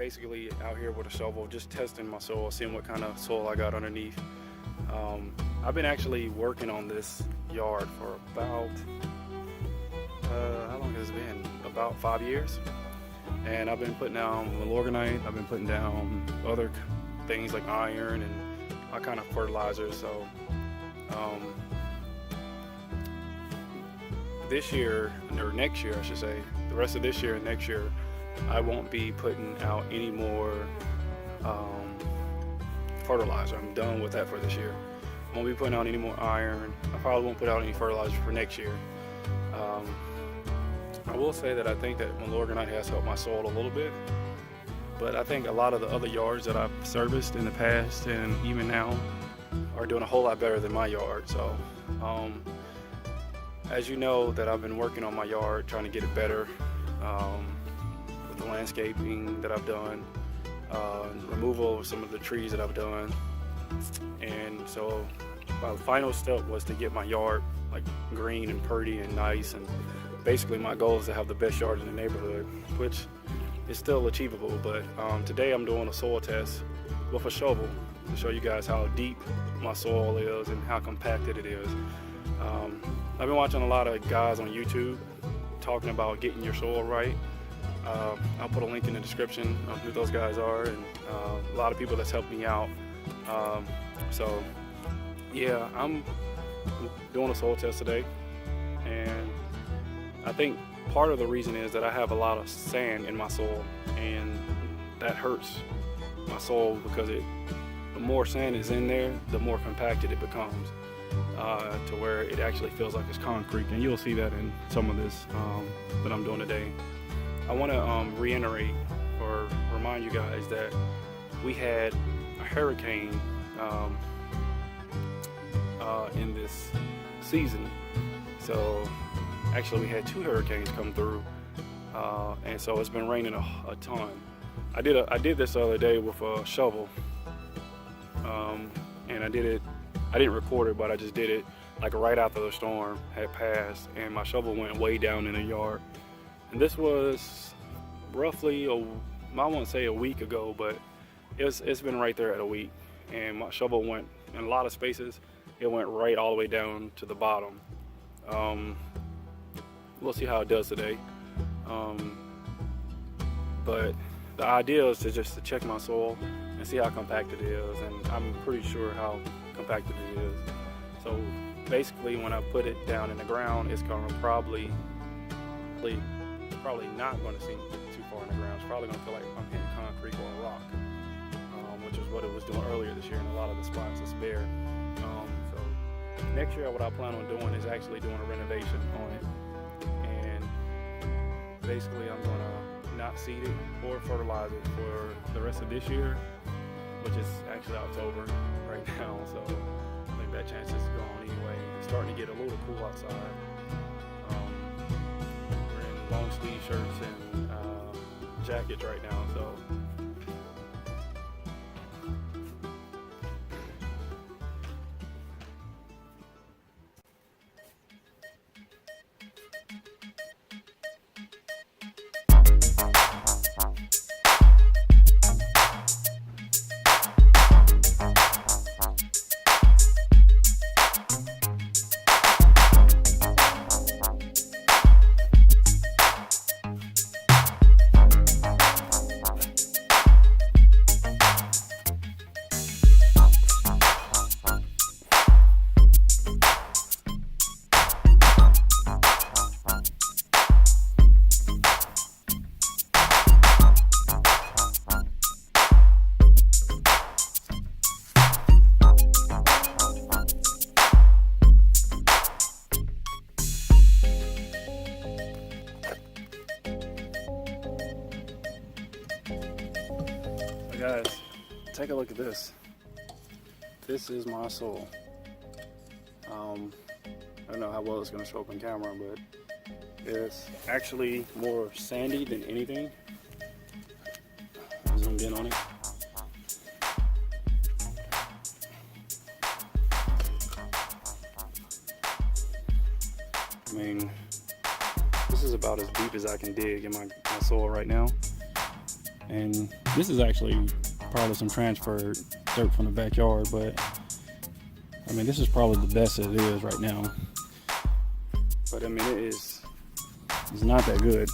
basically out here with a shovel, just testing my soil, seeing what kind of soil I got underneath. I've been actually working on this yard for about, how long has it been? About 5 years. And I've been putting down Milorganite, I've been putting down other things like iron and all kind of fertilizers. So this year, or next year I should say, the rest of this year and next year, I won't be putting out any more fertilizer. I'm done with that for this year. I won't be putting out any more iron. I probably won't put out any fertilizer for next year. I will say that I think that Milorganite has helped my soil a little bit, but I think a lot of the other yards that I've serviced in the past and even now are doing a whole lot better than my yard. So as you know, that I've been working on my yard, trying to get it better with the landscaping that I've done, removal of some of the trees that I've done. And so my final step was to get my yard like green and pretty and nice, and basically my goal is to have the best yard in the neighborhood, which is still achievable. But today I'm doing a soil test with a shovel to show you guys how deep my soil is and how compacted it is. I've been watching a lot of guys on YouTube talking about getting your soil right. I'll put a link in the description of who those guys are, and a lot of people that's helped me out. So yeah, I'm doing a soil test today, and I think part of the reason is that I have a lot of sand in my soil, and that hurts my soil because the more sand is in there, the more compacted it becomes, to where it actually feels like it's concrete. And you'll see that in some of this that I'm doing today. I want to reiterate or remind you guys that we had a hurricane in this season. So actually we had 2 hurricanes come through, and so it's been raining a ton. I did this the other day with a shovel, and I didn't record it, but I just did it like right after the storm had passed, and my shovel went way down in the yard. And this was roughly I won't say a week ago, but it's been right there at a week. And my shovel went, in a lot of spaces, it went right all the way down to the bottom. We'll see how it does today. But the idea is to check my soil and see how compacted it is, and I'm pretty sure how compacted it is. So basically when I put it down in the ground, it's gonna probably not gonna sink too far in the ground. It's probably gonna feel like I'm hitting concrete or a rock, which is what it was doing earlier this year in a lot of the spots it's bare. So next year what I plan on doing is actually doing a renovation on it, and basically I'm gonna not seed it or fertilize it for the rest of this year, which is actually October right now. So I think that chance is gone anyway. It's starting to get a little cool outside. We're in long sleeve shirts and jackets right now, so guys, take a look at this. This is my soil. I don't know how well it's going to show up on camera, but it's actually more sandy than anything. I'll zoom in on it. I mean, this is about as deep as I can dig in my soil right now. And this is actually probably some transferred dirt from the backyard, but I mean, this is probably the best it is right now. But I mean, it's not that good.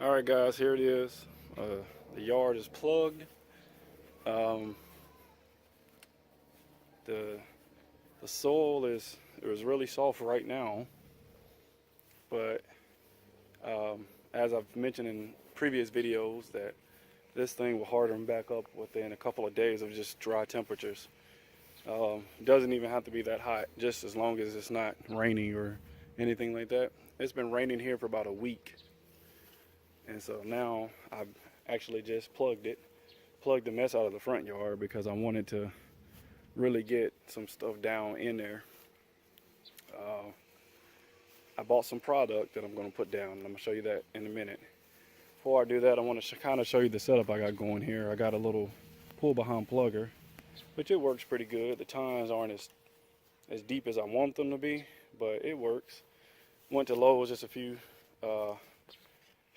Alright guys, here it is. The yard is plugged. The soil is really soft right now, but as I've mentioned in previous videos, that this thing will harden back up within a couple of days of just dry temperatures. Doesn't even have to be that hot, just as long as it's not raining or anything like that. It's been raining here for about a week, and so now I've actually just plugged the mess out of the front yard because I wanted to really get some stuff down in there. I bought some product that I'm going to put down, and I'm going to show you that in a minute. Before I do that, I want to kind of show you the setup I got going here. I got a little pull behind plugger, which it works pretty good. The tines aren't as deep as I want them to be, but it works. Went to Lowe's just a few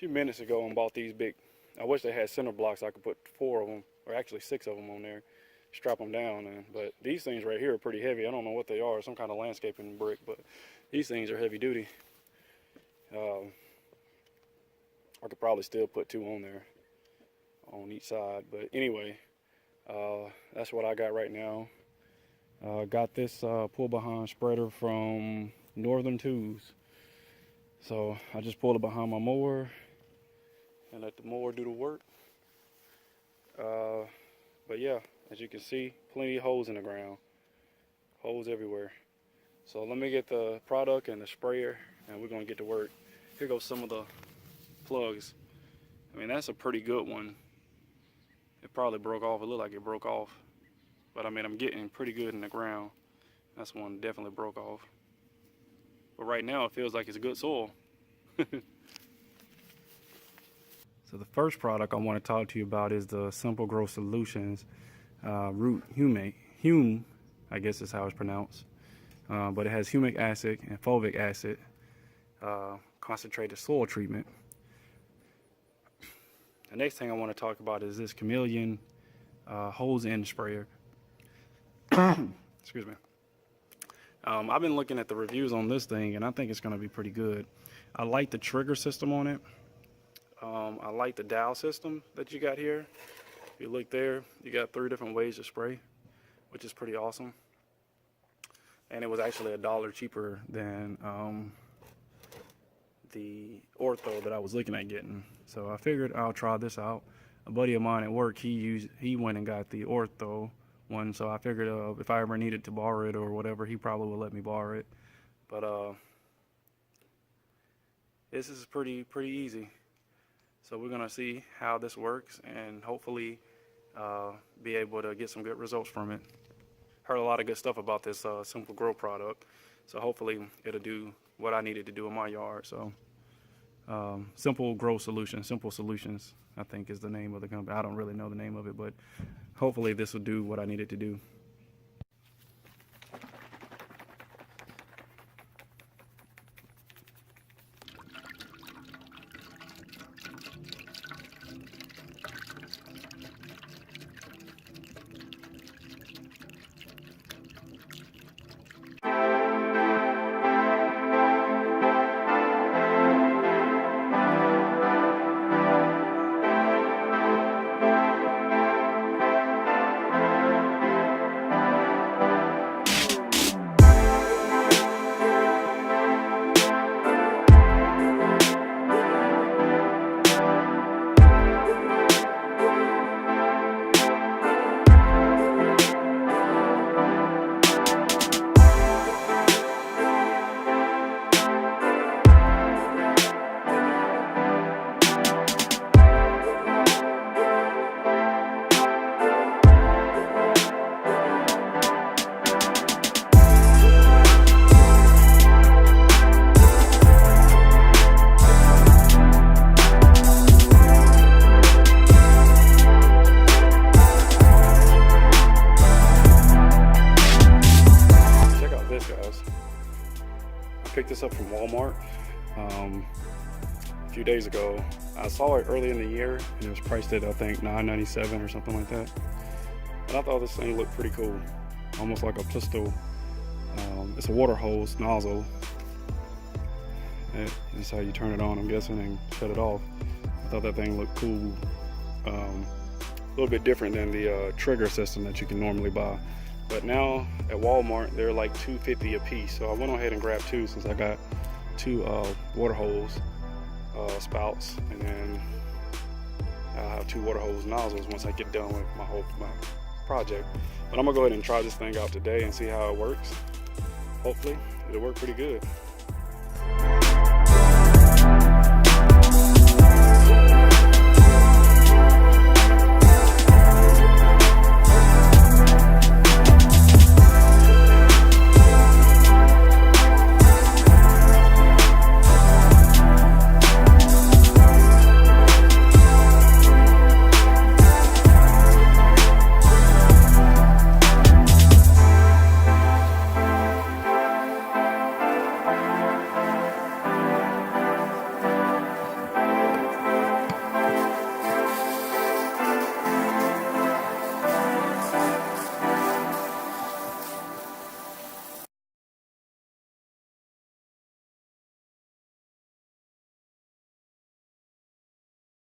minutes ago and bought these big. I wish they had center blocks. I could put 4 of them, or actually 6 of them on there, strap them down. But these things right here are pretty heavy. I don't know what they are, some kind of landscaping brick, but these things are heavy duty. I could probably still put 2 on there on each side, but anyway, that's what I got right now. Got this pull behind spreader from Northern Tools. So I just pull it behind my mower and let the mower do the work. But yeah, as you can see, plenty of holes in the ground, holes everywhere. So let me get the product and the sprayer, and we're gonna get to work. Here goes some of the plugs. I mean, that's a pretty good one. It probably broke off. It looked like it broke off, but I mean, I'm getting pretty good in the ground. That's one definitely broke off. But right now it feels like it's good soil. So the first product I want to talk to you about is the Simple Growth Solutions Root Hume, I guess is how it's pronounced. But it has humic acid and fulvic acid concentrated soil treatment. The next thing I want to talk about is this chameleon hose end sprayer. Excuse me. I've been looking at the reviews on this thing, and I think it's going to be pretty good. I like the trigger system on it. I like the dial system that you got here. If you look there, you got 3 different ways to spray, which is pretty awesome. And it was actually $1 cheaper than the ortho that I was looking at getting. So I figured I'll try this out. A buddy of mine at work, he went and got the ortho one, so I figured if I ever needed to borrow it or whatever, he probably would let me borrow it. But this is pretty easy. So we're gonna see how this works and hopefully be able to get some good results from it. Heard a lot of good stuff about this Simple Grow product, so hopefully it'll do what I needed to do in my yard. So Simple Grow Solutions, Simple Solutions, I think is the name of the company. I don't really know the name of it, but hopefully this will do what I need it to do. Picked this up from Walmart a few days ago. I saw it early in the year and it was priced at I think $9.97 or something like that. And I thought this thing looked pretty cool, almost like a pistol. It's a water hose nozzle. This is how you turn it on, I'm guessing, and shut it off. I thought that thing looked cool. A little bit different than the trigger system that you can normally buy. But now at Walmart, they're like $2.50 a piece. So I went ahead and grabbed 2 since I got 2 water hose spouts, and then I'll have 2 water hose nozzles once I get done with my project. But I'm gonna go ahead and try this thing out today and see how it works. Hopefully, it'll work pretty good.